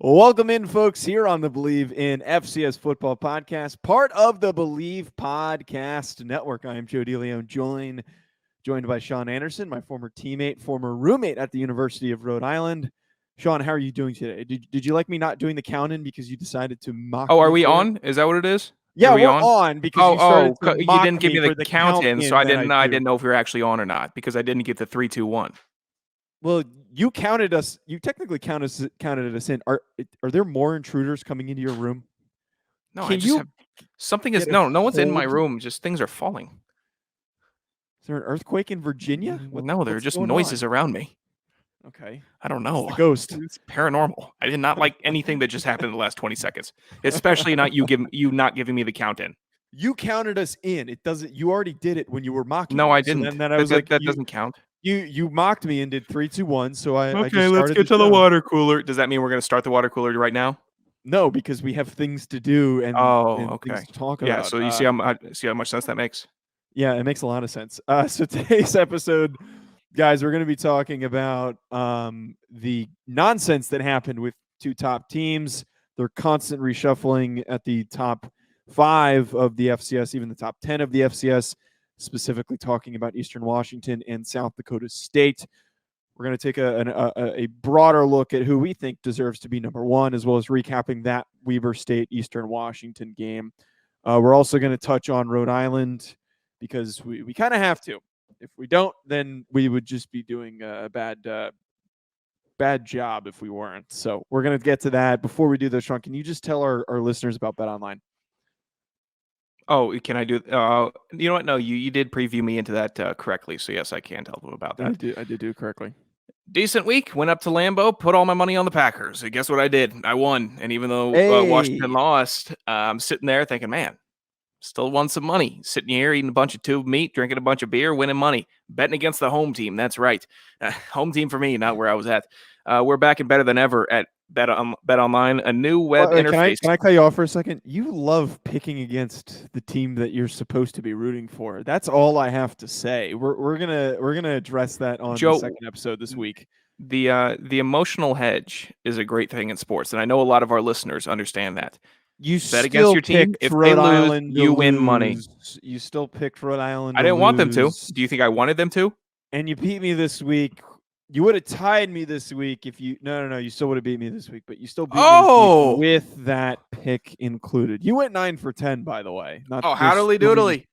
Welcome in, folks, here on the Believe in FCS Football podcast, part of the Believe Podcast Network. I am Joe DeLeone, joined by Sean Anderson, my former teammate, former roommate at the University of Rhode Island. Sean, how are you doing today? Did you like me not doing the count-in because you decided to mock me? Oh, are we on? Is that what it is? Yeah, we're on because you started to you mock didn't give me for the count-in, so I didn't know if we were actually on or not because I didn't get the 3, 2, 1. Well, you counted us. You technically counted us in. Are there more intruders coming into your room? No, no one's in my room. Just things are falling. Is there an earthquake in Virginia? No, there are just noises around me. Okay. I don't know. It's the ghost. It's paranormal. I did not like anything that just happened in the last 20 seconds, especially not not giving me the count in. You counted us in. It doesn't. You already did it when you were mocking. No, me. I didn't. So then I was like, that doesn't count. You mocked me and did 3, 2, 1. So okay. Let's get to the water cooler. Does that mean we're going to start the water cooler right now? No, because we have things to do and things to talk about. Yeah. So you see how much sense that makes. Yeah, it makes a lot of sense. So today's episode, guys, we're going to be talking about the nonsense that happened with two top teams. Their constant reshuffling at the top 5 of the FCS, even the top 10 of the FCS, specifically talking about Eastern Washington and South Dakota State. We're going to take a broader look at who we think deserves to be number 1, as well as recapping that Weber State-Eastern Washington game. We're also going to touch on Rhode Island because we kind of have to. If we don't, then we would just be doing a bad job if we weren't. So we're going to get to that. Before we do this, Sean, can you just tell our listeners about BetOnline? Oh, can I do? You know what? No, you did preview me into that correctly. So yes, I can tell them about that. I did do it correctly. Decent week. Went up to Lambeau, put all my money on the Packers. And guess what I did? I won. And even though Washington lost, I'm sitting there thinking, man, still won some money. Sitting here eating a bunch of tube meat, drinking a bunch of beer, winning money, betting against the home team. That's right, home team for me, not where I was at. We're back and better than ever at BetOnline, a new web interface. Can I cut you off for a second? You love picking against the team that you're supposed to be rooting for. That's all I have to say. We're gonna address that on the second episode this week. The emotional hedge is a great thing in sports, and I know a lot of our listeners understand that. You bet against your team. If Rhode they lose, Island you win money. You still picked Rhode Island. I didn't want them to. Do you think I wanted them to? And you beat me this week. You would have tied me this week if you. No. You still would have beat me this week, but you still beat me with that pick included. You went 9 for 10, by the way. Howdly doodly!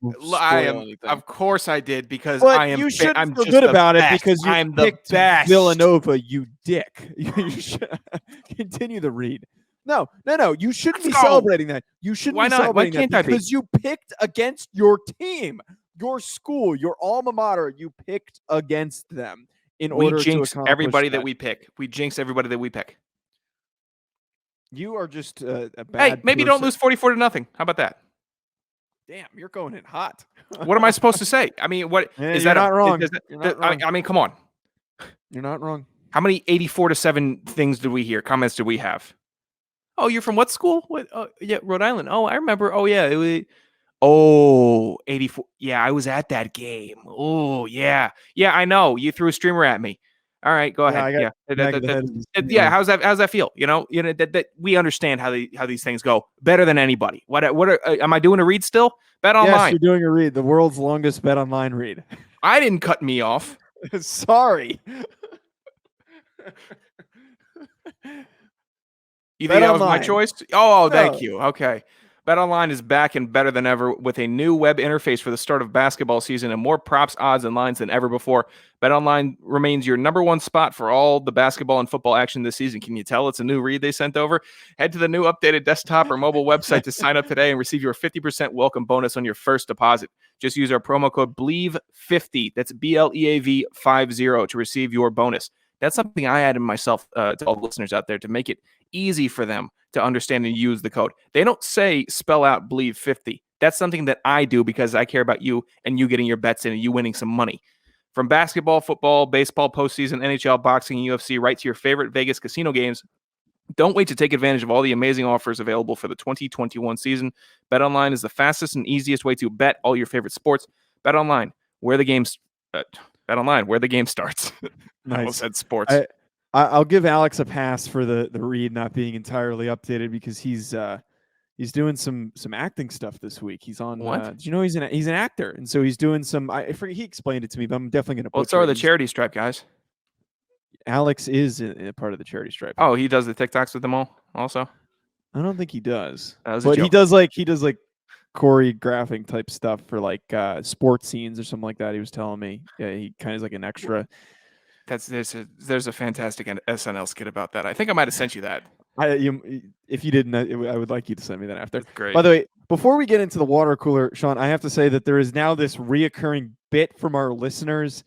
Of course I did because I am. You should I'm feel good about best. it because you I'm picked the best. Villanova. You dick. You should continue the read. No. You shouldn't be celebrating that. You shouldn't be celebrating that because you picked against your team, your school, your alma mater. You picked against them. We jinx everybody that we pick. We jinx everybody that we pick. You are just a bad. Hey, maybe don't lose 44-0. How about that? Damn, you're going in hot. What am I supposed to say? I mean, what is that? Not wrong. I mean, come on. You're not wrong. How many 84-7 things did we hear? Comments did we have? Oh, you're from what school? What? Yeah, Rhode Island. Oh, I remember. Oh, yeah. 84. Yeah, I was at that game. Oh, yeah. Yeah, I know. You threw a streamer at me. All right, go ahead. Yeah. How's that feel? You know that we understand how these things go better than anybody. Am I doing a read still? BetOnline. Yes, you're doing a read. The world's longest BetOnline read. I didn't cut me off. Sorry. You think that was my choice? Oh, thank you. Okay. BetOnline is back and better than ever with a new web interface for the start of basketball season and more props, odds, and lines than ever before. BetOnline remains your number 1 spot for all the basketball and football action this season. Can you tell it's a new read they sent over? Head to the new updated desktop or mobile website to sign up today and receive your 50% welcome bonus on your first deposit. Just use our promo code BLEAV50. That's BLEAV50 to receive your bonus. That's something I added myself to all the listeners out there to make it easy for them to understand and use the code. They don't spell out Believe 50. That's something that I do because I care about you and you getting your bets in and you winning some money. From basketball, football, baseball, postseason, NHL, boxing, and UFC, right to your favorite Vegas casino games, don't wait to take advantage of all the amazing offers available for the 2021 season. BetOnline is the fastest and easiest way to bet all your favorite sports. BetOnline, where the game starts. Nice. I almost said sports. I'll give Alex a pass for the read not being entirely updated because he's doing some acting stuff this week. He's on. Did you know he's an actor, and so he's doing some. I forget, he explained it to me, but I'm definitely gonna. Well, let's start with the charity stripe, guys. Alex is a part of the charity stripe. Oh, he does the TikToks with them all, also. I don't think he does, but he does like choreographing type stuff for like sports scenes or something like that. He was telling me, yeah, he kind of is like an extra. There's a fantastic SNL skit about that. I think I might have sent you that. If you didn't, I would like you to send me that after. That's great. By the way, before we get into the water cooler, Sean, I have to say that there is now this reoccurring bit from our listeners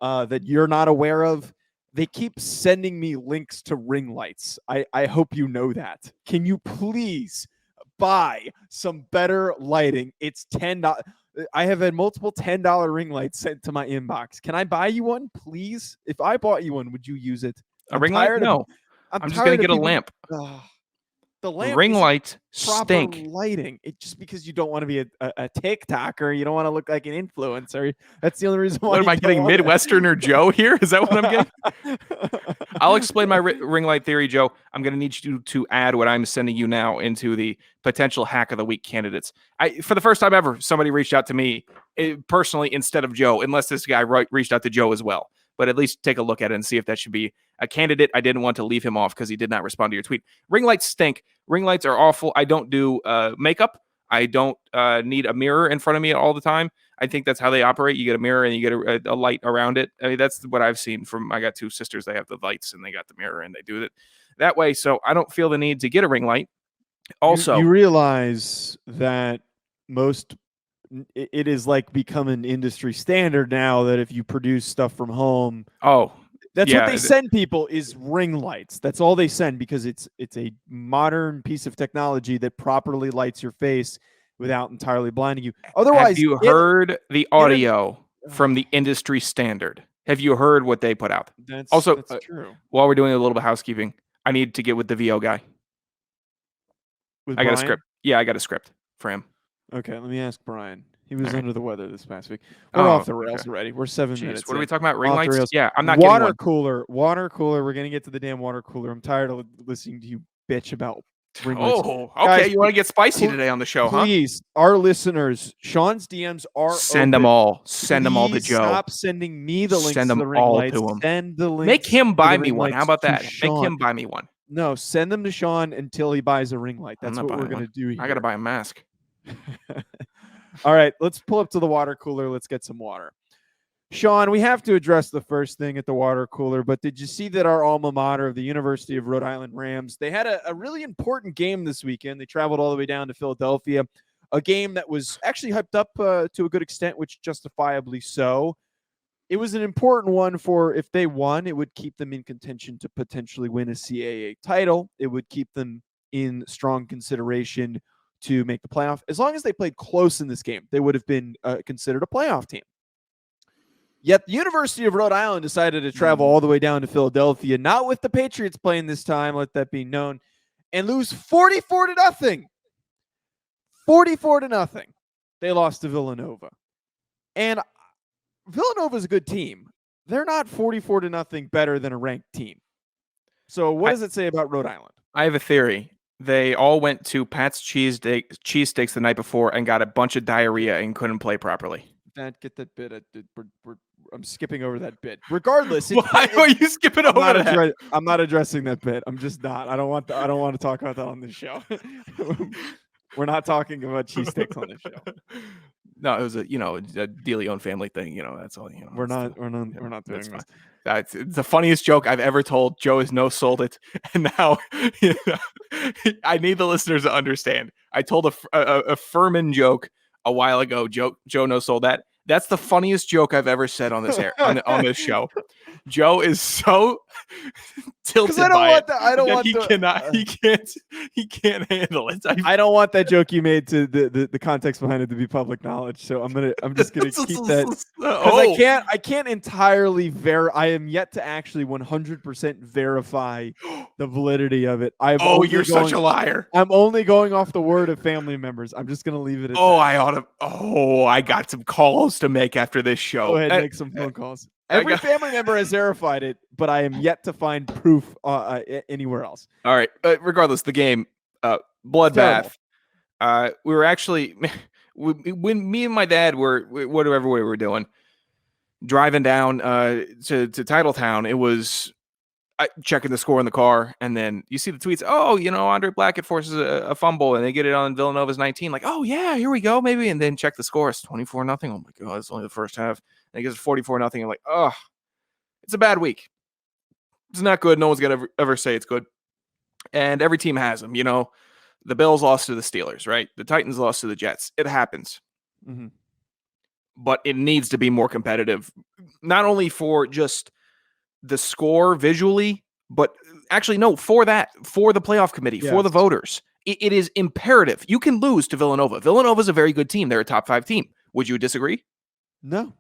that you're not aware of. They keep sending me links to ring lights. I hope you know that. Can you please buy some better lighting? It's $10. I have had multiple $10 ring lights sent to my inbox. Can I buy you one, please? If I bought you one, would you use it? A ring light? No. I'm just going to get a lamp. The lamp ring lights stink. Lighting. It just because you don't want to be a TikToker, you don't want to look like an influencer. That's the only reason why. What am I getting, Midwesterner Joe here? Is that what I'm getting? I'll explain my ring light theory, Joe. I'm going to need you to add what I'm sending you now into the potential hack of the week candidates. For the first time ever, somebody reached out to me personally instead of Joe, unless this guy reached out to Joe as well. But at least take a look at it and see if that should be a candidate. I didn't want to leave him off because he did not respond to your tweet. Ring lights stink. Ring lights are awful. I don't do makeup. I don't need a mirror in front of me all the time. I think that's how they operate. You get a mirror and you get a light around it. I mean, that's what I've seen from, I got two sisters. They have the lights and they got the mirror and they do it that way. So I don't feel the need to get a ring light. Also, you realize that it is like become an industry standard now that if you produce stuff from home, that's what they send people is ring lights. That's all they send because it's a modern piece of technology that properly lights your face without entirely blinding you. Otherwise, have you heard the audio from the industry standard? Have you heard what they put out? That's true. While we're doing a little bit of housekeeping, I need to get with the VO guy. I got a script. Yeah, I got a script for him. Okay, let me ask Brian. He was under the weather this past week. We're off the rails already. We're 7 minutes. What are we talking about? Ring lights? Yeah, I'm not water getting cooler. Water cooler. We're gonna get to the damn water cooler. I'm tired of listening to you bitch about ring lights. Oh, okay. Guys, you want to get spicy today on the show, please, our listeners, Sean's DMs are send them all. Send them all to Joe. Stop sending me the links to the ring lights. Send the links. Make him buy me one. How about that? Make him buy me one. No, send them to Sean until he buys a ring light. That's what we're gonna do here. I gotta buy a mask. All right, let's pull up to the water cooler. Let's get some water. Sean, we have to address the first thing at the water cooler, but did you see that our alma mater of the University of Rhode Island Rams, they had a really important game this weekend. They traveled all the way down to Philadelphia, a game that was actually hyped up to a good extent, which justifiably so. It was an important one for if they won, it would keep them in contention to potentially win a CAA title. It would keep them in strong consideration to make the playoff. As long as they played close in this game, they would have been considered a playoff team. Yet the University of Rhode Island decided to travel all the way down to Philadelphia, not with the Patriots playing this time, let that be known, and lose 44-0. 44-0. They lost to Villanova. And Villanova is a good team. They're not 44-0 better than a ranked team. So what does it say about Rhode Island? I have a theory. They all went to Pat's cheesesteaks the night before and got a bunch of diarrhea and couldn't play properly. Get that bit. I'm skipping over that bit. Regardless, why are you skipping over that? I'm not addressing that bit. I'm just not. I don't want to talk about that on this show. We're not talking about cheesesteaks on this show. No, it was a DeLeone family thing. That's all. We're not doing this. It's the funniest joke I've ever told. Joe has no-sold it, and now I need the listeners to understand. I told a Furman joke a while ago. Joe no-sold that. That's the funniest joke I've ever said on this on this show. Joe is so tilted by it. He can't handle it. I don't want that joke you made to the context behind it to be public knowge. So I'm just gonna keep that because I can't entirely I am yet to actually 100% verify the validity of it. You're such a liar. I'm only going off the word of family members. I'm just gonna leave it at that. I got some calls to make after this show. Go ahead, make some phone calls. Every family member has verified it, but I am yet to find proof anywhere else. All right. Regardless, the game, bloodbath. We were actually, when me and my dad were, whatever we were doing, driving down to Titletown, it was checking the score in the car, and then you see the tweets. Oh, Andre Blackett forces a fumble, and they get it on Villanova's 19. Like, oh yeah, here we go, maybe. And then check the score. It's 24-0. Oh my god, it's only the first half. And it gets 44-0. I'm like, oh, it's a bad week. It's not good. No one's gonna ever say it's good. And every team has them. The Bills lost to the Steelers, right? The Titans lost to the Jets. It happens. Mm-hmm. But it needs to be more competitive, not only for just the score visually, but actually, no, for the playoff committee, for the voters. It is imperative. You can lose to Villanova. Villanova's a very good team. They're a top 5 team. Would you disagree? No,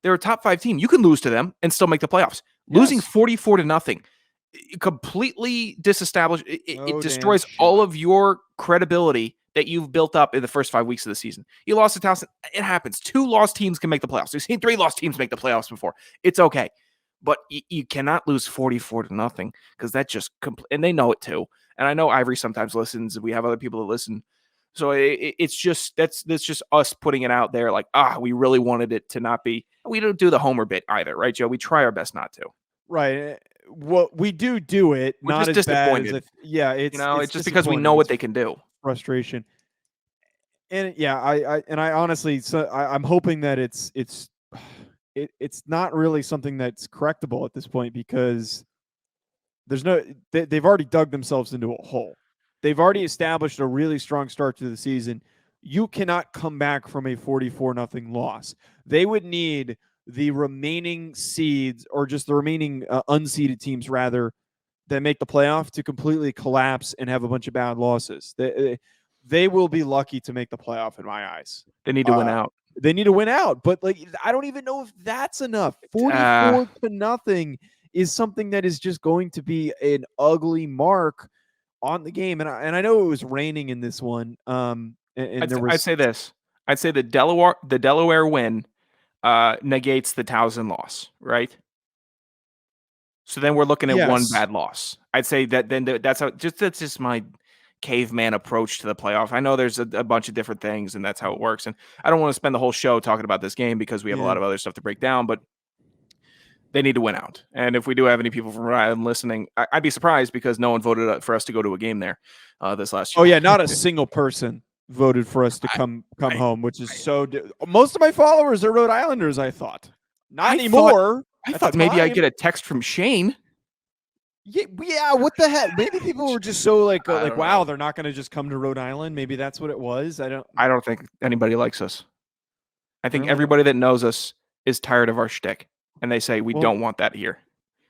they're a top 5 team. You can lose to them and still make the playoffs. Yes. Losing 44-0 completely disestablished. It destroys all of your credibility that you've built up in the first 5 weeks of the season. You lost to Tarleton. It happens. 2 lost teams can make the playoffs. We've seen 3 lost teams make the playoffs before. It's okay. But you cannot lose 44-0 because that just and they know it too. And I know Ivory sometimes listens. We have other people that listen. So it's just that's just us putting it out there. Like, we really wanted it to not be. We don't do the homer bit either, right, Joe? We try our best not to. Right. Well, we do it. We're not just as disappointed. bad as it's just because we know what they can do. Frustration. And I honestly, I'm hoping that it's not really something that's correctable at this point, because they've already dug themselves into a hole. They've already established a really strong start to the season. You cannot come back from a 44-0 loss. They would need the remaining seeds, or just the remaining unseeded teams rather, that make the playoff to completely collapse and have a bunch of bad losses. They will be lucky to make the playoff in my eyes. They need to win out. They need to win out, but I don't even know if that's enough. 44-0 is something that is just going to be an ugly mark on the game. And I know it was raining in this one. I'd say this. I'd say the Delaware win negates the Towson loss, right? So then we're looking at one bad loss. I'd say that that's just my caveman approach to the playoff. I know there's a bunch of different things, and that's how it works. And I don't want to spend the whole show talking about this game because we have a lot of other stuff to break down, but they need to win out. And if we do have any people from Rhode Island listening, I'd be surprised because no one voted for us to go to a game there this last year. Oh yeah, not a single person voted for us to come home, which is most of my followers are Rhode Islanders, I thought. Not anymore. I thought maybe I'd get a text from Shane. Yeah, what the heck? Maybe people were just so wow, they're not going to just come to Rhode Island. Maybe that's what it was. I don't think anybody likes us. I think everybody that knows us is tired of our shtick, and they say we don't want that here.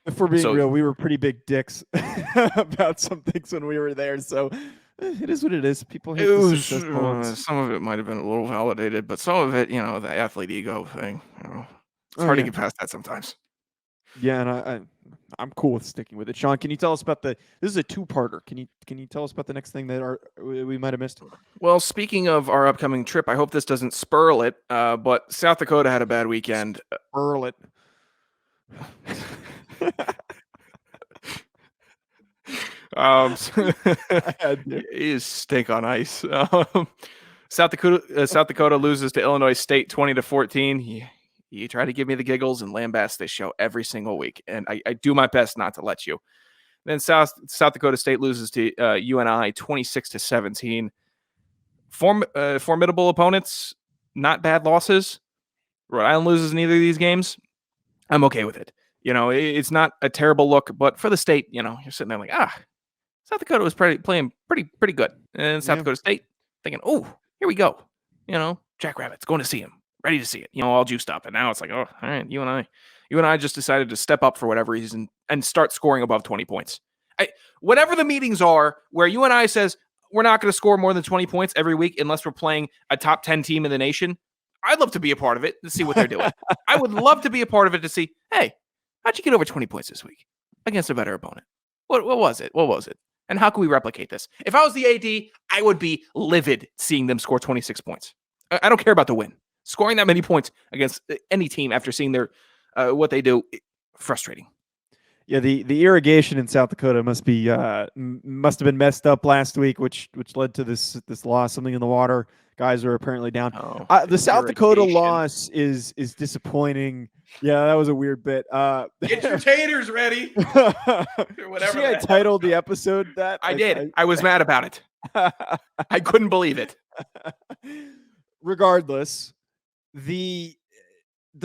If we're being real, we were pretty big dicks about some things when we were there. So it is what it is. People hate the successful ones. Some of it might have been a little validated, but some of it, the athlete ego thing. It's hard to get past that sometimes. Yeah, and I'm cool with sticking with it. Sean, can you tell us about this is a 2-parter. Can you tell us about the next thing that we might have missed? Well, speaking of our upcoming trip, I hope this doesn't spurl it, but South Dakota had a bad weekend. Spurl it. You stink on ice. South Dakota loses to Illinois State 20-14. You try to give me the giggles and lambast this show every single week, and I do my best not to let you. Then South Dakota State loses to UNI 26-17. Formidable opponents, not bad losses. Rhode Island loses in either of these games. I'm okay with it. It's not a terrible look, but for the state, you're sitting there like, South Dakota was playing pretty good. And South Dakota State thinking, oh, here we go. Jackrabbits, going to see him. Ready to see it, all juiced up. And now it's like, oh, all right, UNI just decided to step up for whatever reason and start scoring above 20 points. Whatever the meetings are where UNI says we're not going to score more than 20 points every week unless we're playing a top 10 team in the nation, I'd love to be a part of it to see what they're doing. I would love to be a part of it to see, hey, how'd you get over 20 points this week against a better opponent? What was it? What was it? And how can we replicate this? If I was the AD, I would be livid seeing them score 26 points. I don't care about the win. Scoring that many points against any team after seeing their what they do, frustrating. Yeah, the irrigation in South Dakota must have been messed up last week, which led to this loss. Something in the water. Guys are apparently down. The South Dakota loss is disappointing. Yeah, that was a weird bit. Get your taters ready. Whatever. See, I titled the episode that. I did. I was mad about it. I couldn't believe it. Regardless, the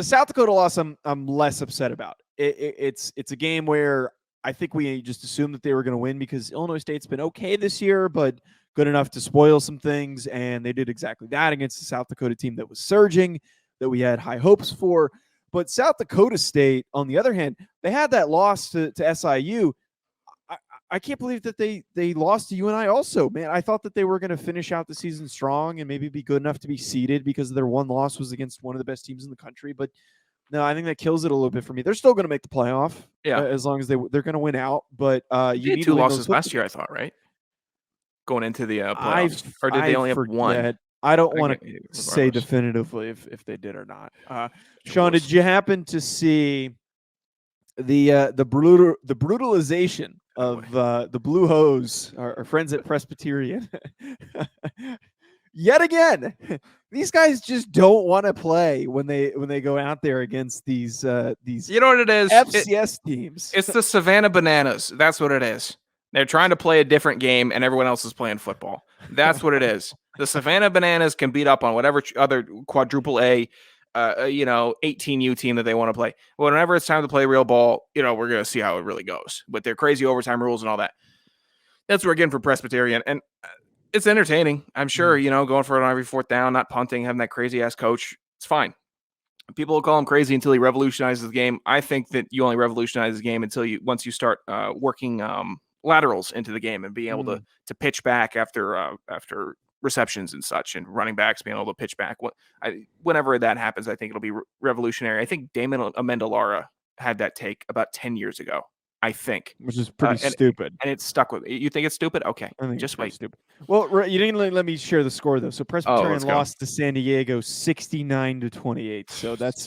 South Dakota loss, I'm less upset about. It's a game where I think we just assumed that they were going to win because Illinois State's been okay this year, but good enough to spoil some things, and they did exactly that against the South Dakota team that was surging, that we had high hopes for. But South Dakota State, on the other hand, they had that loss to SIU. I can't believe that they lost to UNI also, man. I thought that they were going to finish out the season strong and maybe be good enough to be seeded because their one loss was against one of the best teams in the country. But no, I think that kills it a little bit for me. They're still going to make the playoff, as long as they're going to win out. But you need 2 losses last year, I thought, right? Going into the playoffs, or did they only have one? I don't want to say definitively if they did or not. Sean, did you happen to see the brutalization of the Blue Hose, our friends at Presbyterian? Yet again, these guys just don't want to play when they go out there against these. You know what it is? FCS teams. It's the Savannah Bananas. That's what it is. They're trying to play a different game, and everyone else is playing football. That's what it is. The Savannah Bananas can beat up on whatever other quadruple A, 18U team that they want to play. Whenever it's time to play real ball, we're going to see how it really goes with their crazy overtime rules and all that. That's what we're getting for Presbyterian, and it's entertaining. I'm sure, going for it on every 4th down, not punting, having that crazy ass coach. It's fine. People will call him crazy until he revolutionizes the game. I think that you only revolutionize the game once you start working laterals into the game and being able to pitch back after receptions and such, and running backs being able to pitch back. Whenever that happens, I think it'll be revolutionary. I think Damon Amendolara had that take about 10 years ago, I think. Which is pretty stupid. And it's stuck with me. You think it's stupid? Okay, just wait. Stupid. Well, you didn't let me share the score, though. So Presbyterian lost to San Diego 69-28. So that's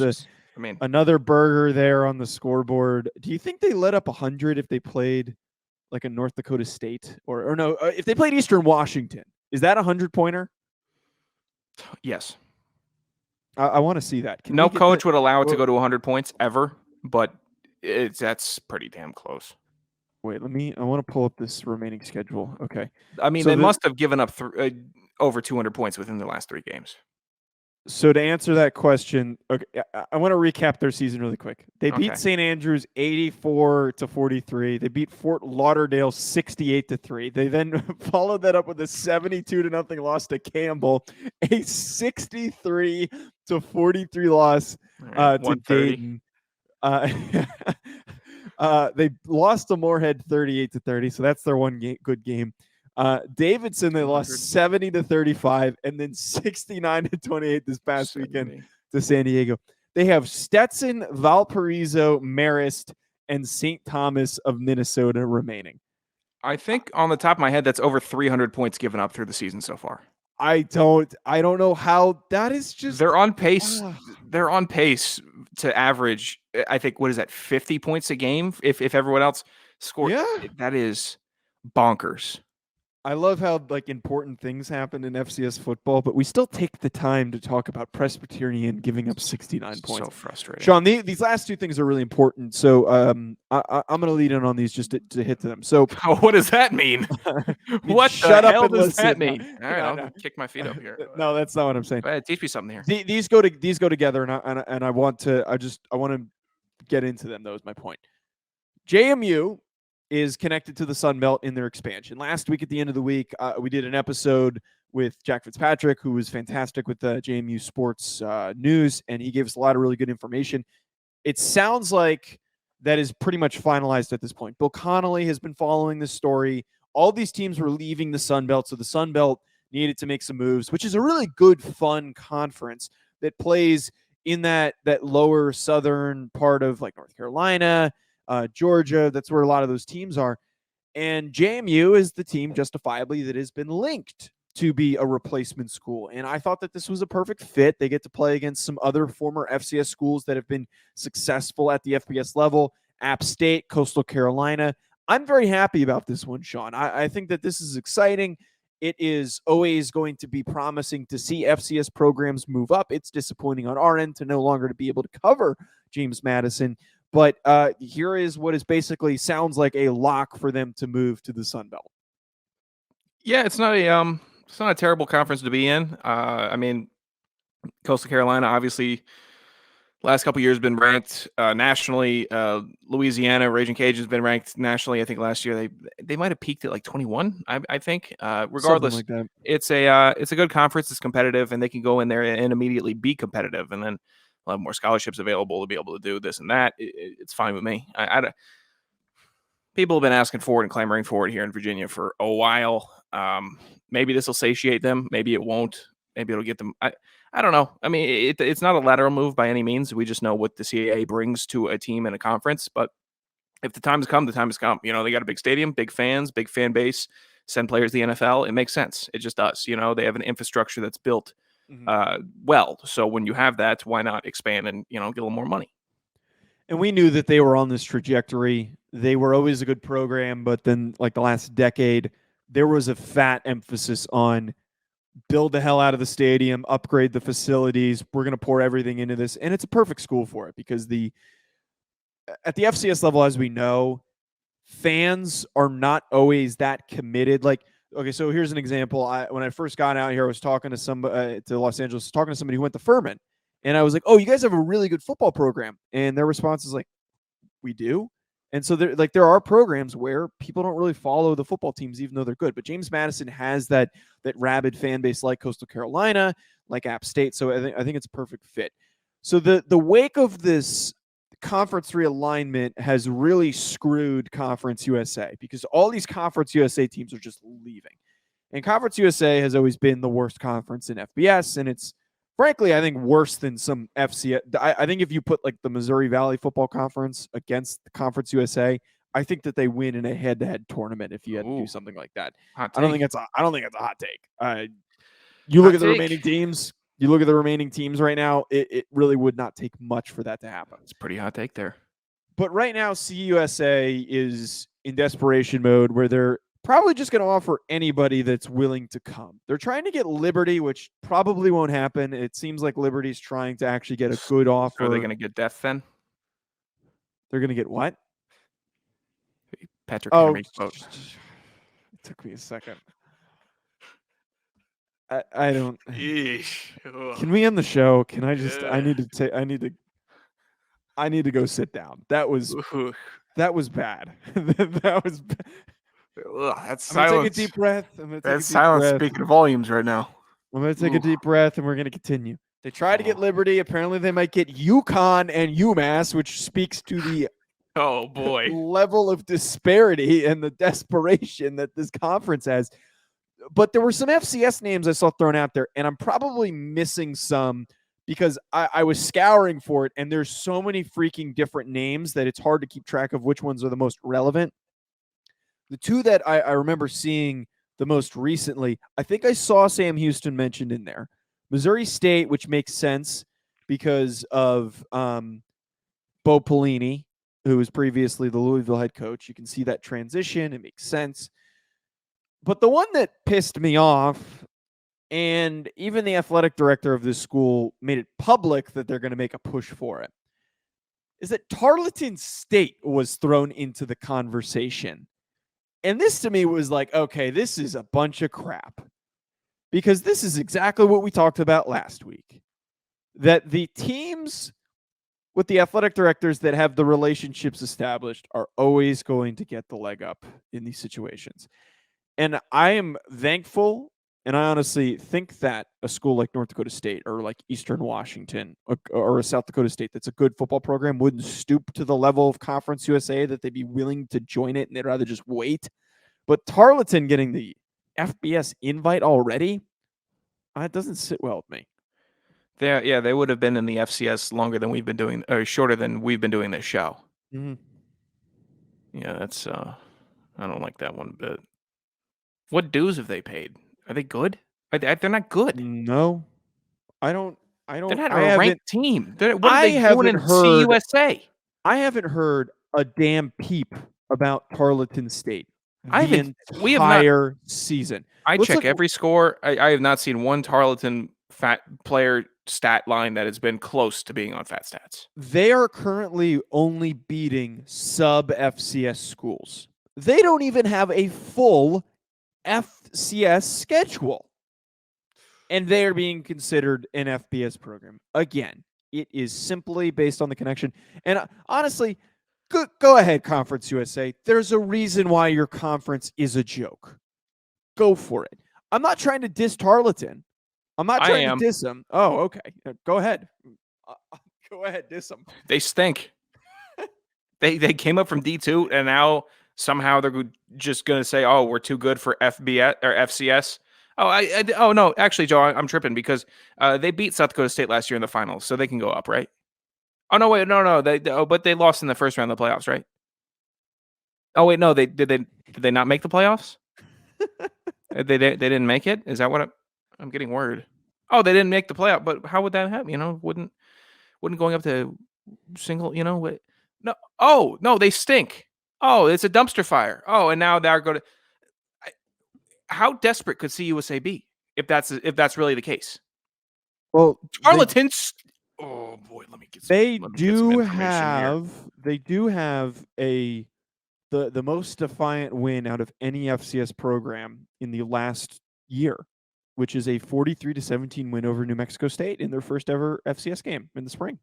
another burger there on the scoreboard. Do you think they let up 100 if they played like a North Dakota State or no, if they played Eastern Washington? Is that 100-pointer? Yes. I want to see that. No coach would allow it to go to 100 points ever, but that's pretty damn close. Wait, I want to pull up this remaining schedule. Okay. I mean, they must have given up over 200 points within the last 3 games. So to answer that question, okay, I want to recap their season really quick. They beat St. Andrews 84-43. They beat Fort Lauderdale 68-3. They then followed that up with a 72-0 loss to Campbell, a 63-43 loss to Dayton. They lost to Moorhead 38-30, so that's their one good game. Davidson, they lost 70-35 and then 69-28 this past weekend to San Diego. They have Stetson, Valparaiso, Marist, and St. Thomas of Minnesota remaining. I think on the top of my head, that's over 300 points given up through the season so far. I don't know how that is. Just they're on pace. They're on pace to average, I think, what is that, 50 points a game if everyone else scored. Yeah. That is bonkers. I love how important things happen in FCS football, but we still take the time to talk about Presbyterian giving up 69 points. So frustrating. Sean, these last 2 things are really important. So I'm going to lead in on these just to hit to them. So what does that mean? What shut the up hell and does listen. that mean? All right, I'll kick my feet up here. No, that's not what I'm saying. Teach me something here. These go together, and I want to get into them. That was my point. JMU is connected to the Sun Belt in their expansion. Last week at the end of the week, we did an episode with Jack Fitzpatrick, who was fantastic with the JMU sports news, and he gave us a lot of really good information. It sounds like that is pretty much finalized at this point. Bill Connolly has been following this story. All these teams were leaving the Sun Belt, so the Sun Belt needed to make some moves, which is a really good, fun conference that plays in that lower southern part of North Carolina, Georgia. That's where a lot of those teams are. And JMU is the team justifiably that has been linked to be a replacement school. And I thought that this was a perfect fit. They get to play against some other former FCS schools that have been successful at the FBS level, App State, Coastal Carolina. I'm very happy about this one, Sean. I think that this is exciting. It is always going to be promising to see FCS programs move up. It's disappointing on our end to no longer to be able to cover James Madison. But here is what is basically sounds like a lock for them to move to the Sun Belt. Yeah, it's not a terrible conference to be in. I mean, Coastal Carolina, obviously, last couple of years been ranked nationally. Louisiana, Raging Cajun has been ranked nationally. I think last year they might have peaked at like 21. I think. Regardless, like that. It's a good conference. It's competitive, and they can go in there and immediately be competitive, and then they'll have more scholarships available to be able to do this and that. It's fine with me. People have been asking for it and clamoring for it here in Virginia for a while. Maybe this will satiate them. Maybe it won't. Maybe it'll get them. I don't know. I mean, it's not a lateral move by any means. We just know what the CAA brings to a team in a conference. But if the time has come, the time has come. They got a big stadium, big fans, big fan base, send players to the NFL. It makes sense. It just does. They have an infrastructure that's built well. So when you have that, why not expand and, get a little more money? And we knew that they were on this trajectory. They were always a good program, but then like the last decade, there was a fat emphasis on build the hell out of the stadium, upgrade the facilities. We're going to pour everything into this. And it's a perfect school for it because at the FCS level, as we know, fans are not always that committed. Like, okay, so here's an example. When I first got out here, I was talking to somebody to Los Angeles, talking to somebody who went to Furman. And I was like, oh, you guys have a really good football program. And their response is like, we do. And so there are programs where people don't really follow the football teams, even though they're good. But James Madison has that rabid fan base like Coastal Carolina, like App State. So I think it's a perfect fit. So the wake of this conference realignment has really screwed Conference USA because all these Conference USA teams are just leaving. And Conference USA has always been the worst conference in FBS, and it's frankly, I think worse than some FCS. I think if you put like the Missouri Valley Football Conference against the Conference USA, I think that they win in a head-to-head tournament if you had to do something like that. I don't think it's a hot take. You look at the remaining teams. You look at the remaining teams right now. It really would not take much for that to happen. It's a pretty hot take there. But right now, CUSA is in desperation mode where they're probably just going to offer anybody that's willing to come. They're trying to get Liberty, which probably won't happen. It seems like Liberty's trying to actually get a good offer. Are they going to get Death then? They're going to get what? Patrick Henry quote. It took me a second. I don't. Can we end the show? Can I just? I need to go sit down. That was bad. That was. That's I'm gonna silence. take a deep breath. That's silence speaking volumes right now. I'm gonna take a deep breath, and we're gonna continue. They tried to get Liberty. Apparently, they might get UConn and UMass, which speaks to the level of disparity and the desperation that this conference has. But there were some FCS names I saw thrown out there, and I'm probably missing some because I was scouring for it, and there's so many freaking different names that it's hard to keep track of which ones are the most relevant. The two that I remember seeing the most recently, I think I saw Sam Houston mentioned in there. Missouri State, which makes sense because of Bo Pelini, who was previously the Louisville head coach. You can see that transition. It makes sense. But the one that pissed me off, and even the athletic director of this school made it public that they're going to make a push for it, is that Tarleton State was thrown into the conversation. And this to me was like, okay, this is a bunch of crap. Because this is exactly what we talked about last week. That the teams with the athletic directors that have the relationships established are always going to get the leg up in these situations. And I am thankful, and I honestly think that a school like North Dakota State or like Eastern Washington or a South Dakota State that's a good football program wouldn't stoop to the level of Conference USA, that they'd be willing to join it and they'd rather just wait. But Tarleton getting the FBS invite already, it doesn't sit well with me. They would have been in the FCS longer than we've been doing, or shorter than we've been doing this show. Mm-hmm. Yeah, that's I don't like that one bit. What dues have they paid? Are they good? They're not good. No, I don't. They're not a ranked team. What are I they doing in CUSA? I haven't heard a damn peep about Tarleton State the entire season. I check every score. I have not seen one Tarleton fat player stat line that has been close to being on Fat Stats. They are currently only beating sub FCS schools. They don't even have a full FCS schedule. And they are being considered an FBS program. Again, it is simply based on the connection. And honestly, go ahead, Conference USA. There's a reason why your conference is a joke. Go for it. I'm not trying to diss Tarleton. I'm not trying to diss them. Oh, okay. Go ahead. Go ahead, diss them. They stink. They came up from D2, and now somehow they're just going to say, "Oh, we're too good for FBS or FCS." Oh, no, actually, Joe, I'm tripping because they beat South Dakota State last year in the finals, so they can go up, right? Oh no, wait, no, but they lost in the first round of the playoffs, right? Oh wait, no, did they not make the playoffs? They didn't make it. Is that what I'm getting word? Oh, they didn't make the playoff, but how would that happen? You know, wouldn't going up to single? You know, no. Oh no, they stink. Oh, it's a dumpster fire. Oh, and now they're going to. How desperate could CUSA be if that's really the case? Well, Tarleton's. Oh boy, let me get. They do have the most defiant win out of any FCS program in the last year, which is a 43-17 win over New Mexico State in their first ever FCS game in the spring.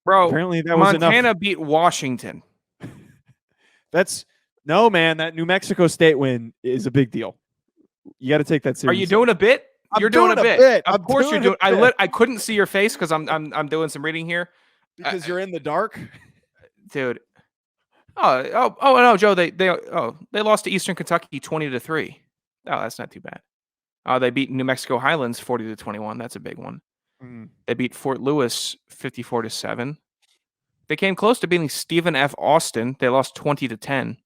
Bro, apparently that was enough. Montana beat Washington. No, man. That New Mexico State win is a big deal. You got to take that seriously. Are you doing a bit? You're doing a bit. Of course you're doing. I couldn't see your face because I'm doing some reading here. Because you're in the dark, dude. Oh no, Joe. They lost to Eastern Kentucky 20-3. Oh, that's not too bad. They beat New Mexico Highlands 40-21. That's a big one. They beat Fort Lewis 54-7. They came close to beating Stephen F. Austin. They lost 20-10.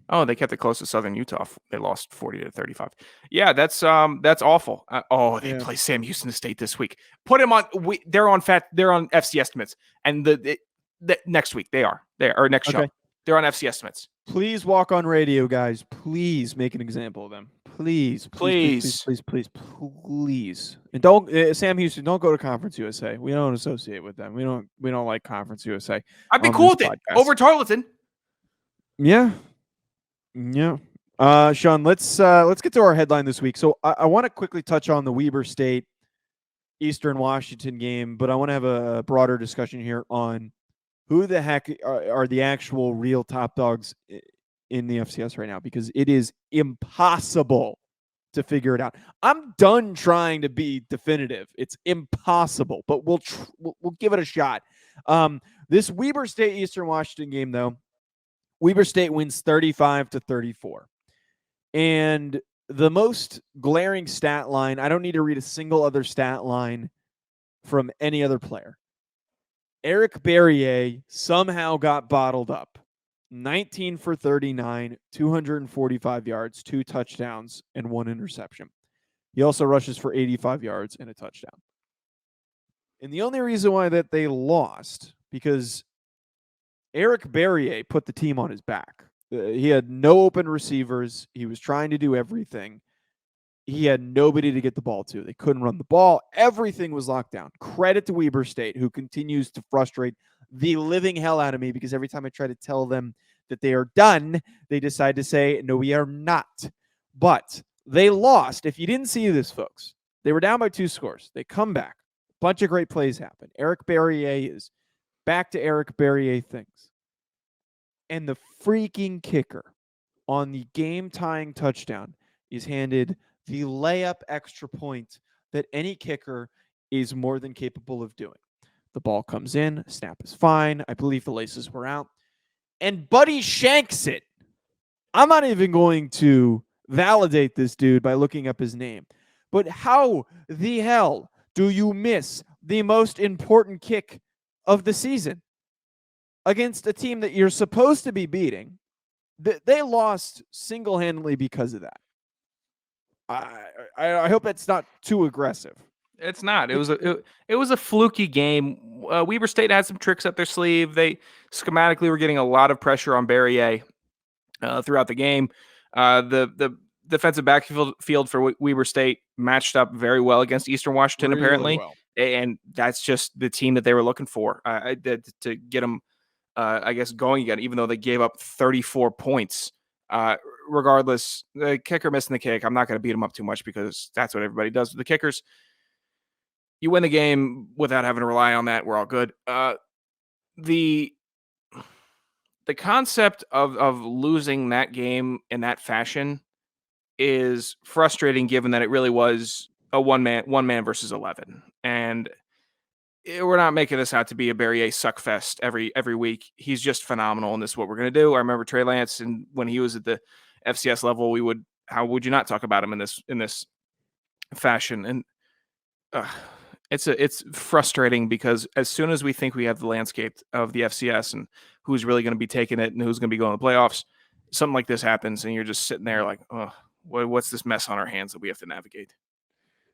Oh, they kept it close to Southern Utah. They lost 40-35. Yeah, that's awful. They play Sam Houston State this week. Put them on. They're on FC estimates, and the next week next show they're on FC estimates. Please walk on radio, guys. Please make an example of them. Please. And don't Sam Houston. Don't go to Conference USA. We don't associate with them. We don't like Conference USA. I'd be cool with it over Tarleton. Yeah. Sean, let's get to our headline this week. So I want to quickly touch on the Weber State Eastern Washington game, but I want to have a broader discussion here on who the heck are the actual real top dogs in the FCS right now, because it is impossible to figure it out. I'm done trying to be definitive. It's impossible, but we'll give it a shot. This Weber State Eastern Washington game, though, Weber State wins 35-34. And the most glaring stat line, I don't need to read a single other stat line from any other player. Eric Berrier somehow got bottled up. 19 for 39, 245 yards, 2 touchdowns, and 1 interception. He also rushes for 85 yards and a touchdown. And the only reason why that they lost, because Eric Berrier put the team on his back. He had no open receivers. He was trying to do everything. He had nobody to get the ball to. They couldn't run the ball. Everything was locked down. Credit to Weber State, who continues to frustrate the living hell out of me, because every time I try to tell them that they are done, they decide to say, no, we are not. But they lost. If you didn't see this, folks, they were down by 2 scores. They come back. A bunch of great plays happen. Eric Berrier is back to Eric Berrier things. And the freaking kicker on the game-tying touchdown is handed the layup extra point that any kicker is more than capable of doing. The ball comes in, snap is fine. I believe the laces were out. And Buddy shanks it. I'm not even going to validate this dude by looking up his name. But how the hell do you miss the most important kick of the season against a team that you're supposed to be beating? They lost single-handedly because of that. I hope that's not too aggressive. It's not. It was a fluky game. Weber State had some tricks up their sleeve. They schematically were getting a lot of pressure on Barrier throughout the game. The defensive backfield for Weber State matched up very well against Eastern Washington, really apparently. Well. And that's just the team that they were looking for to get them, I guess, going again, even though they gave up 34 points. Regardless, the kicker missing the kick, I'm not going to beat them up too much because that's what everybody does with the kickers. You win the game without having to rely on that. We're all good. The concept of losing that game in that fashion is frustrating, given that it really was a one man versus 11, and we're not making this out to be a Barrier suckfest every week. He's just phenomenal, and this is what we're going to do. I remember Trey Lance, and when he was at the FCS level, how would you not talk about him in this fashion? And it's frustrating because as soon as we think we have the landscape of the FCS and who's really going to be taking it and who's going to be going to the playoffs, something like this happens, and you're just sitting there like, oh, what's this mess on our hands that we have to navigate?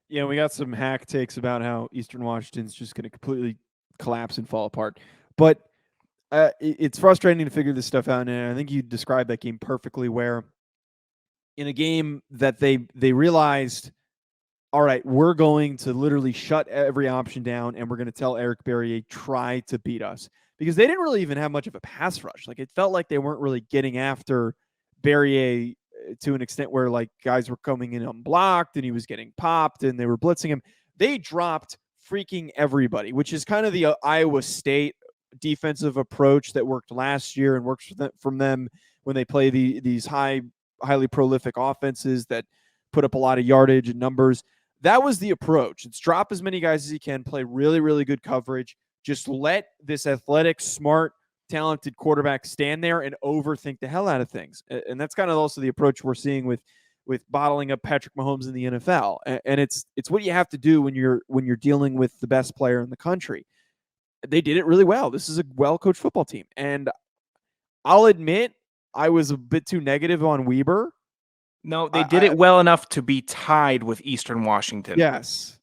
Yeah, we got some hack takes about how Eastern Washington's just going to completely collapse and fall apart. But it's frustrating to figure this stuff out, and I think you described that game perfectly, where in a game that they realized, all right, we're going to literally shut every option down, and we're going to tell Eric Barrier, try to beat us. Because they didn't really even have much of a pass rush. Like, it felt like they weren't really getting after Barrier to an extent where, like, guys were coming in unblocked and he was getting popped and they were blitzing him. They dropped freaking everybody, which is kind of the Iowa State defensive approach that worked last year and works from them when they play these highly prolific offenses that put up a lot of yardage and numbers. That was the approach. It's drop as many guys as you can, play really, really good coverage. Just let this athletic, smart, talented quarterback stand there and overthink the hell out of things. And that's kind of also the approach we're seeing with bottling up Patrick Mahomes in the NFL. And it's what you have to do when you're dealing with the best player in the country. They did it really well. This is a well-coached football team. And I'll admit I was a bit too negative on Weber. No, they did it well enough to be tied with Eastern Washington. Yes.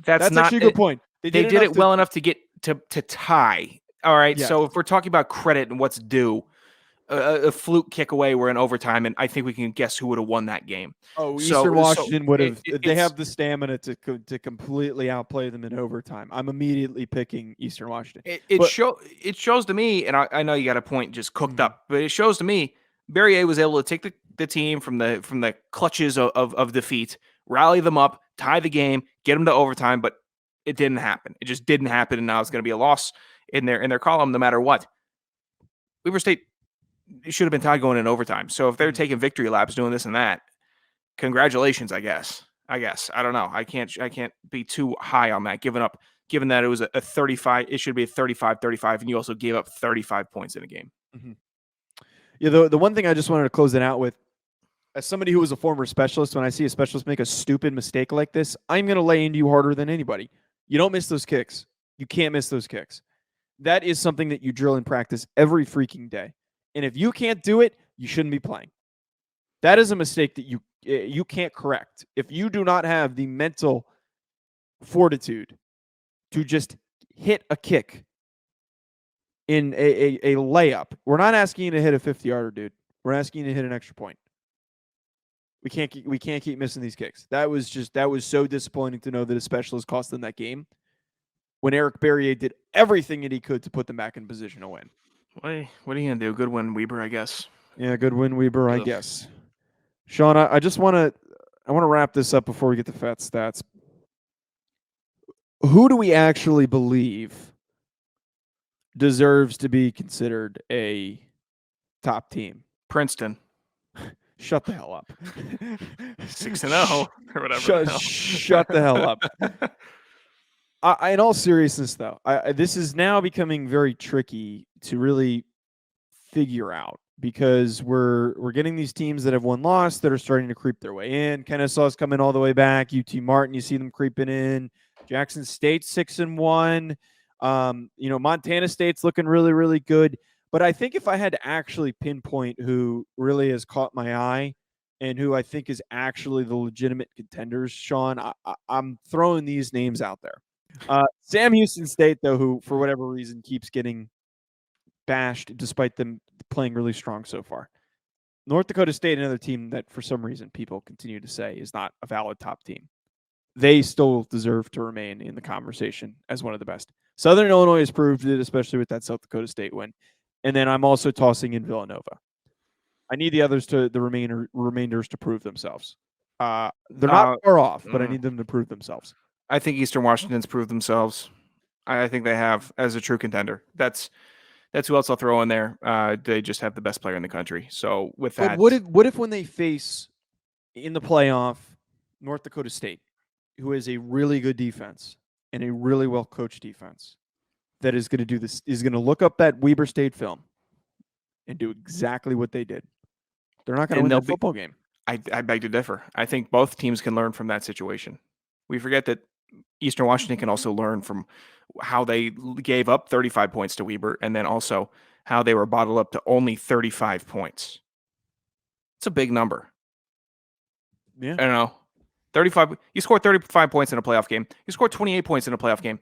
That's actually a good point. They did it well enough to get to tie. All right. Yes. So if we're talking about credit and what's due, a fluke kick away, we're in overtime, and I think we can guess who would have won that game. Oh, Eastern Washington would have. They have the stamina to completely outplay them in overtime. I'm immediately picking Eastern Washington. It shows to me, and I know you got a point just cooked up, but it shows to me Barrier was able to take the team from the clutches of defeat, rally them up, tie the game, get them to overtime, but it didn't happen. It just didn't happen, and now it's going to be a loss in their column no matter what. Weber State should have been tied going in overtime. So if they're taking victory laps doing this and that, congratulations, I guess. I don't know. I can't be too high on that, given that it was a 35, it should be a 35-35, and you also gave up 35 points in a game. Mm-hmm. Yeah, the one thing I just wanted to close it out with, as somebody who was a former specialist, when I see a specialist make a stupid mistake like this, I'm going to lay into you harder than anybody. You don't miss those kicks. You can't miss those kicks. That is something that you drill in practice every freaking day. And if you can't do it, you shouldn't be playing. That is a mistake that you can't correct. If you do not have the mental fortitude to just hit a kick in a layup, we're not asking you to hit a 50-yarder, dude. We're asking you to hit an extra point. We can't keep missing these kicks. That was so disappointing to know that a specialist cost them that game when Eric Barrier did everything that he could to put them back in position to win. What are you going to do? Good win, Weber, I guess. Yeah, good win, Weber, I guess. Sean, I just want to wrap this up before we get to Fat Stats. Who do we actually believe deserves to be considered a top team? Princeton. Shut the hell up. 6-0 or whatever. Shut the hell up. In all seriousness, though, this is now becoming very tricky to really figure out because we're getting these teams that have one loss that are starting to creep their way in. Kennesaw's coming all the way back. UT Martin, you see them creeping in. Jackson State 6-1. Montana State's looking really, really good. But I think if I had to actually pinpoint who really has caught my eye, and who I think is actually the legitimate contenders, Sean, I'm throwing these names out there. Sam Houston State, though, who for whatever reason keeps getting bashed despite them playing really strong so far. North Dakota State, another team that for some reason people continue to say is not a valid top team. They still deserve to remain in the conversation as one of the best. Southern Illinois has proved it, especially with that South Dakota State win. And then I'm also tossing in Villanova. I need the others the remainders to prove themselves. They're not far off, but I need them to prove themselves. I think Eastern Washington's proved themselves. I think they have as a true contender. That's who else I'll throw in there. They just have the best player in the country. So with that, but what if when they face in the playoff North Dakota State, who has a really good defense and a really well coached defense, that is going to do this, is going to look up that Weber State film and do exactly what they did. They're not going to win that football game. I beg to differ. I think both teams can learn from that situation. We forget that Eastern Washington can also learn from how they gave up 35 points to Weber, and then also how they were bottled up to only 35 points. It's a big number. Yeah. I don't know. 35. You scored 35 points in a playoff game. You scored 28 points in a playoff game.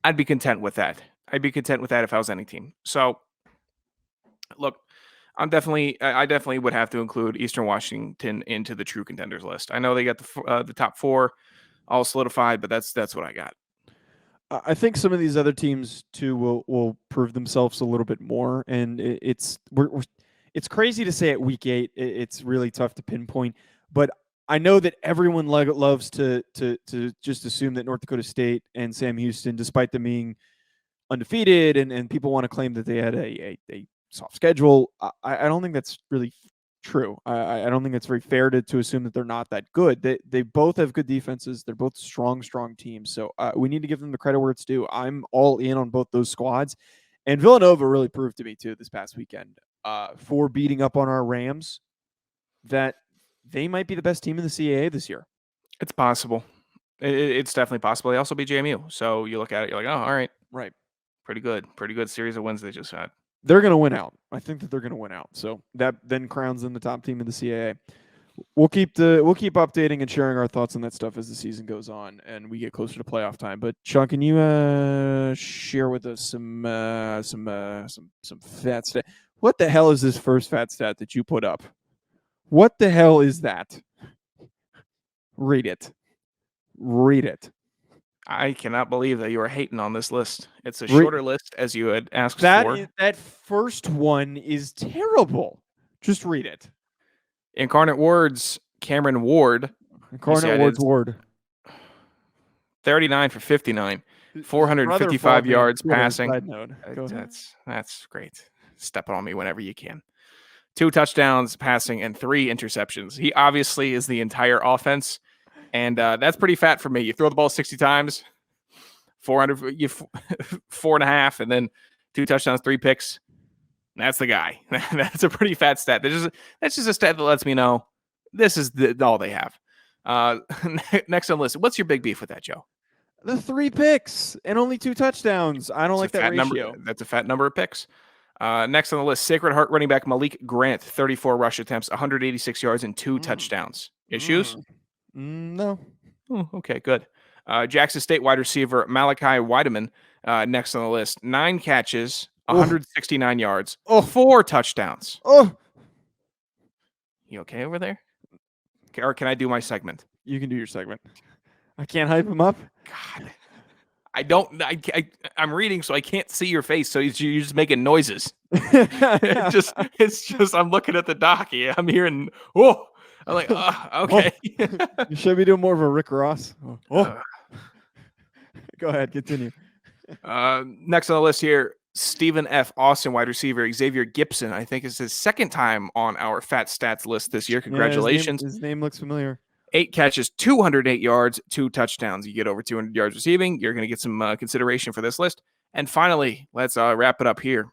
I'd be content with that. I'd be content with that if I was any team. So, look, I definitely would have to include Eastern Washington into the true contenders list. I know they got the top four all solidified, but that's what I got. I think some of these other teams too will prove themselves a little bit more, and it's crazy to say at week 8. It's really tough to pinpoint, but I know that everyone loves to just assume that North Dakota State and Sam Houston, despite them being undefeated, and people want to claim that they had a soft schedule. I don't think that's really true. I don't think it's very fair to assume that they're not that good. They both have good defenses. They're both strong teams. So we need to give them the credit where it's due. I'm all in on both those squads. And Villanova really proved to me, too, this past weekend for beating up on our Rams that they might be the best team in the CAA this year. It's possible. It's definitely possible. They also beat JMU. So you look at it, you're like, oh, all right. Right. Pretty good series of wins they just had. They're going to win out. I think that they're going to win out. So that then crowns them the top team in the CAA. We'll keep updating and sharing our thoughts on that stuff as the season goes on and we get closer to playoff time. But Sean, can you share with us some fat stat? What the hell is this first fat stat that you put up? What the hell is that? Read it. I cannot believe that you are hating on this list. It's a shorter list as you had asked for. That first one is terrible. Just read it. Incarnate Words, Cameron Ward. Incarnate Ward's Ward. 39 for 59. 455 yards passing. That's great. Step on me whenever you can. 2 touchdowns passing and 3 interceptions. He obviously is the entire offense. And that's pretty fat for me. You throw the ball 60 times, 4.5, and then 2 touchdowns, 3 picks. That's the guy. That's a pretty fat stat. That's just a stat that lets me know this is all they have. Next on the list. What's your big beef with that, Joe? The 3 picks and only 2 touchdowns. I don't like that ratio. That's a fat number of picks. Next on the list, Sacred Heart running back Malik Grant, 34 rush attempts, 186 yards, and 2 touchdowns. Issues? No. Oh, okay, good. Jackson State wide receiver Malachi Weidemann, next on the list. 9 catches, 169 yards, 4 touchdowns. You okay over there? Or can I do my segment? You can do your segment. I can't hype him up. God. I'm reading, so I can't see your face. So you're just making noises. It's just I'm looking at the doc. Yeah, I'm hearing. Oh, I'm like, okay. You should be doing more of a Rick Ross. Go ahead, continue. Next on the list here, Stephen F. Austin, wide receiver. Xavier Gibson, I think, is his second time on our fat stats list this year. Congratulations. Yeah, his name looks familiar. 8 catches, 208 yards, 2 touchdowns. You get over 200 yards receiving, you're going to get some consideration for this list. And finally, let's wrap it up here.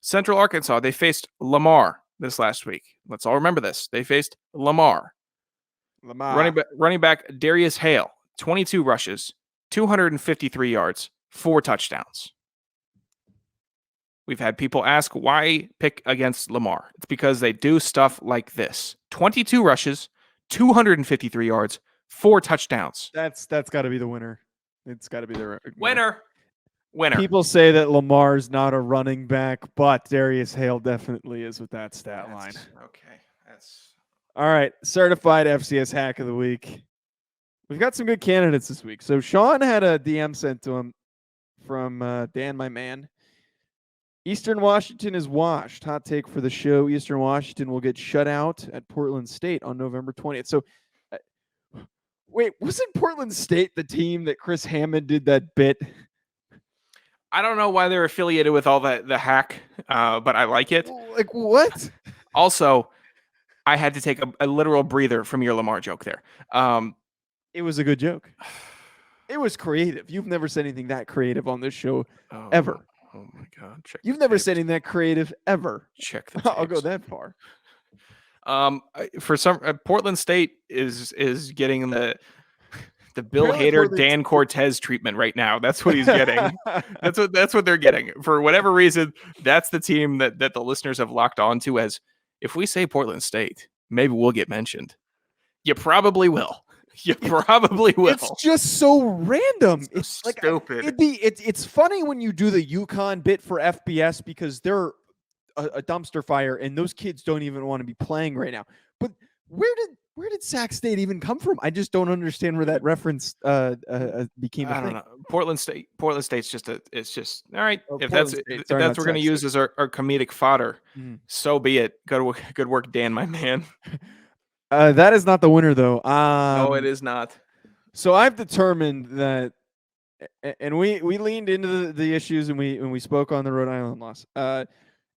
Central Arkansas, they faced Lamar this last week. Let's all remember this. They faced Lamar. Running back Darius Hale, 22 rushes, 253 yards, 4 touchdowns. We've had people ask why pick against Lamar. It's because they do stuff like this. 22 rushes, 253 yards, 4 touchdowns. That's got to be the winner. It's got to be the winner. People say that Lamar's not a running back, but Darius Hale definitely is with that stat line. Okay. That's all right. Certified FCS hack of the week. We've got some good candidates this week. So Sean had a DM sent to him from Dan, my man. Eastern Washington is washed. Hot take for the show. Eastern Washington will get shut out at Portland State on November 20th. So, wait, wasn't Portland State the team that Chris Hammond did that bit? I don't know why they're affiliated with all the hack, but I like it. Like what? Also, I had to take a literal breather from your Lamar joke there. It was a good joke. It was creative. You've never said anything that creative on this show ever. Oh my God! You've never said anything that creative ever. Check the tapes. I'll go that far. For some, Portland State is getting the Bill Hader, Dan Cortez treatment right now. That's what he's getting. that's what they're getting. For whatever reason, that's the team that the listeners have locked onto as, if we say Portland State, maybe we'll get mentioned. You probably will. You probably will. It's just so random. It's like stupid. It's funny when you do the UConn bit for FBS because they're a dumpster fire and those kids don't even want to be playing right now. But where did Sac State even come from? I just don't understand where that reference became. I don't know. Portland State's just it's just all right. If that's what we're going to use as our comedic fodder, so be it. Good work, Dan, my man. That is not the winner, though. No, it is not. So I've determined that, and we leaned into the issues, and we spoke on the Rhode Island loss.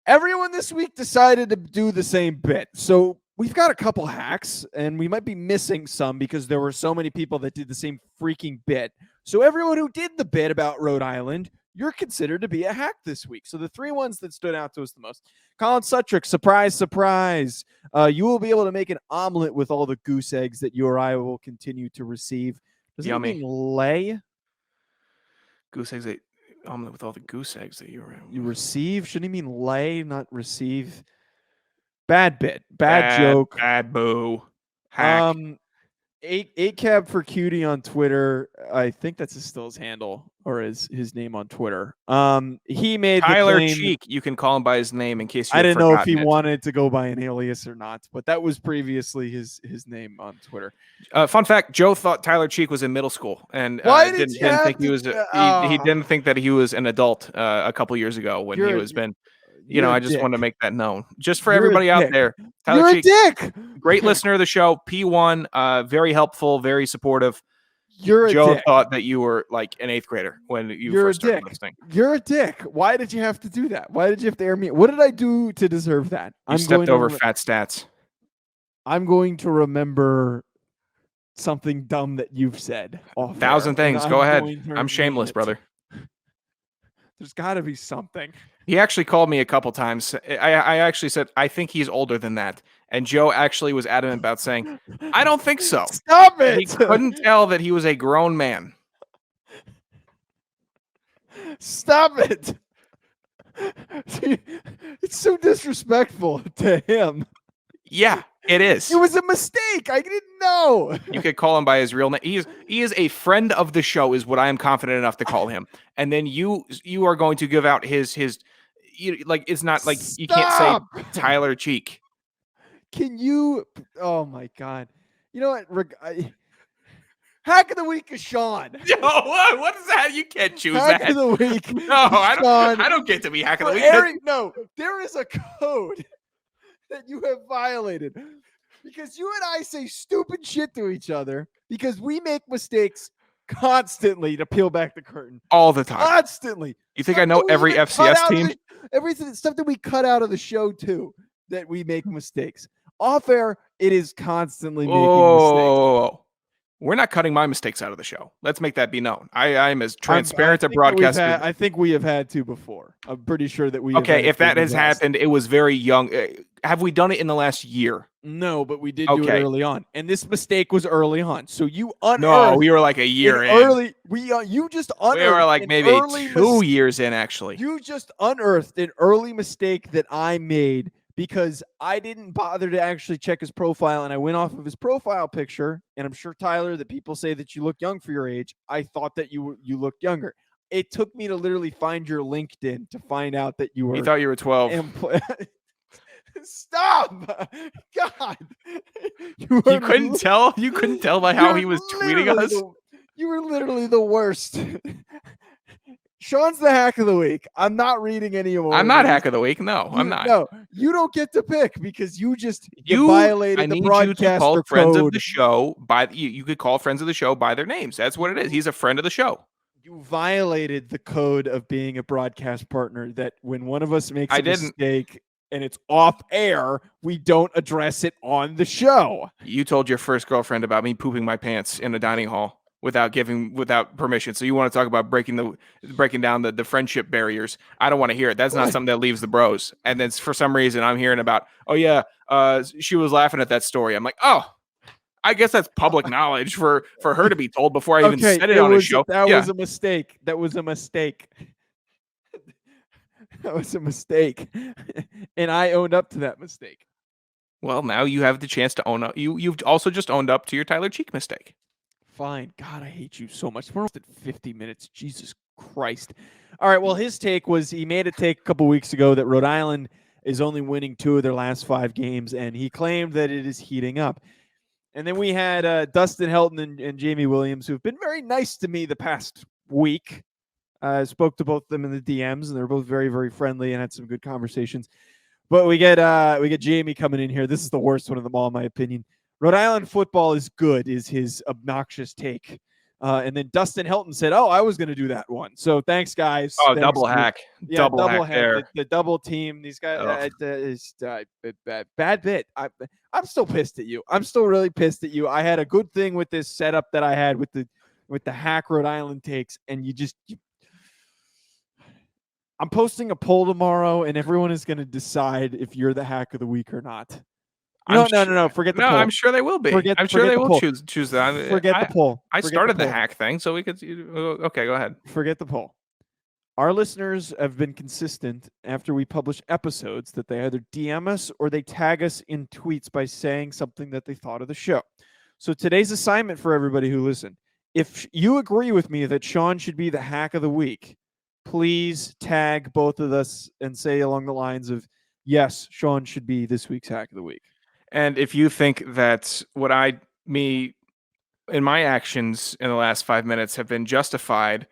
Everyone this week decided to do the same bit. So we've got a couple hacks, and we might be missing some because there were so many people that did the same freaking bit. So everyone who did the bit about Rhode Island, you're considered to be a hack this week. So the 3 ones that stood out to us the most. Colin Sutrick, surprise, surprise. You will be able to make an omelet with all the goose eggs that you or I will continue to receive. Does it mean lay? Goose eggs, omelet with all the goose eggs that you receive? Shouldn't he mean lay, not receive? Bad bit. Bad joke. Bad boo. Hack. 8 cab for cutie on Twitter. I think that's still his handle or his name on Twitter. He made Tyler Cheek. You can call him by his name in case you I didn't know if he wanted to go by an alias or not, but that was previously his name on Twitter. Fun fact: Joe thought Tyler Cheek was in middle school, and didn't think he was. He didn't think that he was an adult a couple years ago when he was been. I just want to make that known. Just for everybody out there. Tyler Cheek, a dick. Great listener of the show. P1, very helpful, very supportive. Joe thought that you were like an 8th grader when you first started listening. You're a dick. Why did you have to do that? Why did you have to air me? What did I do to deserve that? You stepped over fat stats. I'm going to remember something dumb that you've said. 1,000 things. Go ahead. I'm shameless, brother. There's got to be something. He actually called me a couple times. I actually said, I think he's older than that. And Joe actually was adamant about saying, I don't think so. Stop it. He couldn't tell that he was a grown man. Stop it. It's so disrespectful to him. Yeah, it is. It was a mistake. I didn't know. You could call him by his real name. He is a friend of the show, is what I am confident enough to call him. And then you are going to give out his it's not like you can't say Tyler Cheek. Can you? Oh my God! You know what? Hack of the week is Sean. No, what is that? You can't choose hack that. Hack of the week. No, I don't get to be hack of the week. Eric, no, there is a code that you have violated because you and I say stupid shit to each other because we make mistakes constantly to peel back the curtain. All the time. Constantly. You think I know every FCS team? Everything, stuff that we cut out of the show too, that we make mistakes. Off air, it is constantly making mistakes. We're not cutting my mistakes out of the show. Let's make that be known. I'm as transparent a broadcaster. I think we have had to before. I'm pretty sure that we. Okay, if that has happened, it was very young. Have we done it in the last year? No, but we did do it early on, and this mistake was early on. So you unearthed. No, we were like a year in. Early, you just unearthed. We were like maybe 2 years in, actually. You just unearthed an early mistake that I made because I didn't bother to actually check his profile, and I went off of his profile picture. And I'm sure, Tyler, that people say that you look young for your age. I thought that you looked younger. It took me to literally find your LinkedIn to find out that you were. He thought you were 12. Stop! God, you couldn't tell. You couldn't tell by how he was tweeting us. You were literally the worst. Sean's the hack of the week. I'm not reading any more. I'm not hack of the week. No, I'm not. No, you don't get to pick because you violated the broadcaster you to call code. Friends of the show by you could call friends of the show by their names. That's what it is. He's a friend of the show. You violated the code of being a broadcast partner. That when one of us makes a mistake and it's off air, we don't address it on the show. You told your first girlfriend about me pooping my pants in a dining hall without permission. So you want to talk about breaking down the friendship barriers. I don't want to hear it. That's not something that leaves the bros. And then for some reason I'm hearing about, oh yeah, she was laughing at that story. I'm like, oh, I guess that's public knowledge for her to be told before I even said it on a show. That was a mistake. That was a mistake. That was a mistake. And I owned up to that mistake. Well, now you have the chance to own up. You've also just owned up to your Tyler Cheek mistake. Fine. God, I hate you so much. We're almost at 50 minutes. Jesus Christ. All right. Well, his take was he made a take a couple weeks ago that Rhode Island is only winning 2 of their last 5 games, and he claimed that it is heating up. And then we had Dustin Helton and Jamie Williams, who've been very nice to me the past week. I spoke to both of them in the DMs, and they're both very, very friendly and had some good conversations. But we get Jamie coming in here. This is the worst one of them all, in my opinion. Rhode Island football is good, is his obnoxious take. And then Dustin Helton said, oh, I was going to do that one. So thanks, guys. Oh, thanks. double hack. Yeah, double hack there. The double team. These guys, bad bit. I'm still pissed at you. I'm still really pissed at you. I had a good thing with this setup that I had with the hack Rhode Island takes, and I'm posting a poll tomorrow, and everyone is going to decide if you're the hack of the week or not. No. Forget the poll. I'm sure they will be. I'm sure they will choose that. Forget the poll. I started the hack thing, so we could. Okay, go ahead. Forget the poll. Our listeners have been consistent after we publish episodes that they either DM us or they tag us in tweets by saying something that they thought of the show. So today's assignment for everybody who listened: if you agree with me that Sean should be the hack of the week, please tag both of us and say along the lines of, yes, Sean should be this week's hack of the week. And if you think that in my actions in the last 5 minutes have been justified,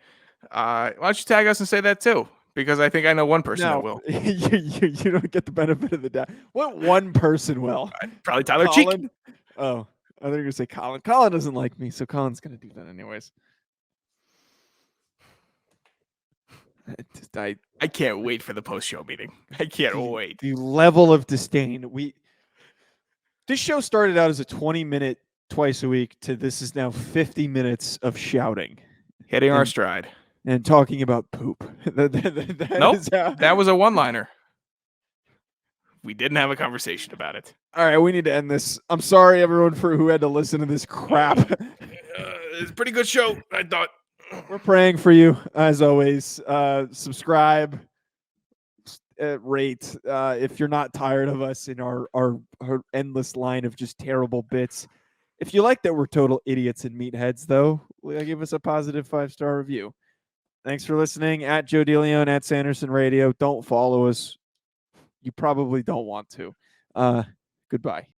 why don't you tag us and say that too? Because I think I know one person that will. You don't get the benefit of the doubt. What one person will? Probably Tyler Cheek. Oh, I thought you were going to say Colin. Colin doesn't like me, so Colin's going to do that anyways. I can't wait for the post-show meeting. I can't wait. The level of disdain. This show started out as a 20-minute twice a week to this is now 50 minutes of shouting. Hitting our stride. And talking about poop. That was a one-liner. We didn't have a conversation about it. All right, we need to end this. I'm sorry, everyone, for who had to listen to this crap. It's a pretty good show, I thought. We're praying for you, as always. Subscribe, rate. If you're not tired of us in our endless line of just terrible bits. If you like that we're total idiots and meatheads, though, give us a positive 5-star review. Thanks for listening. At Joe DeLeone, at Sanderson Radio. Don't follow us. You probably don't want to. Goodbye.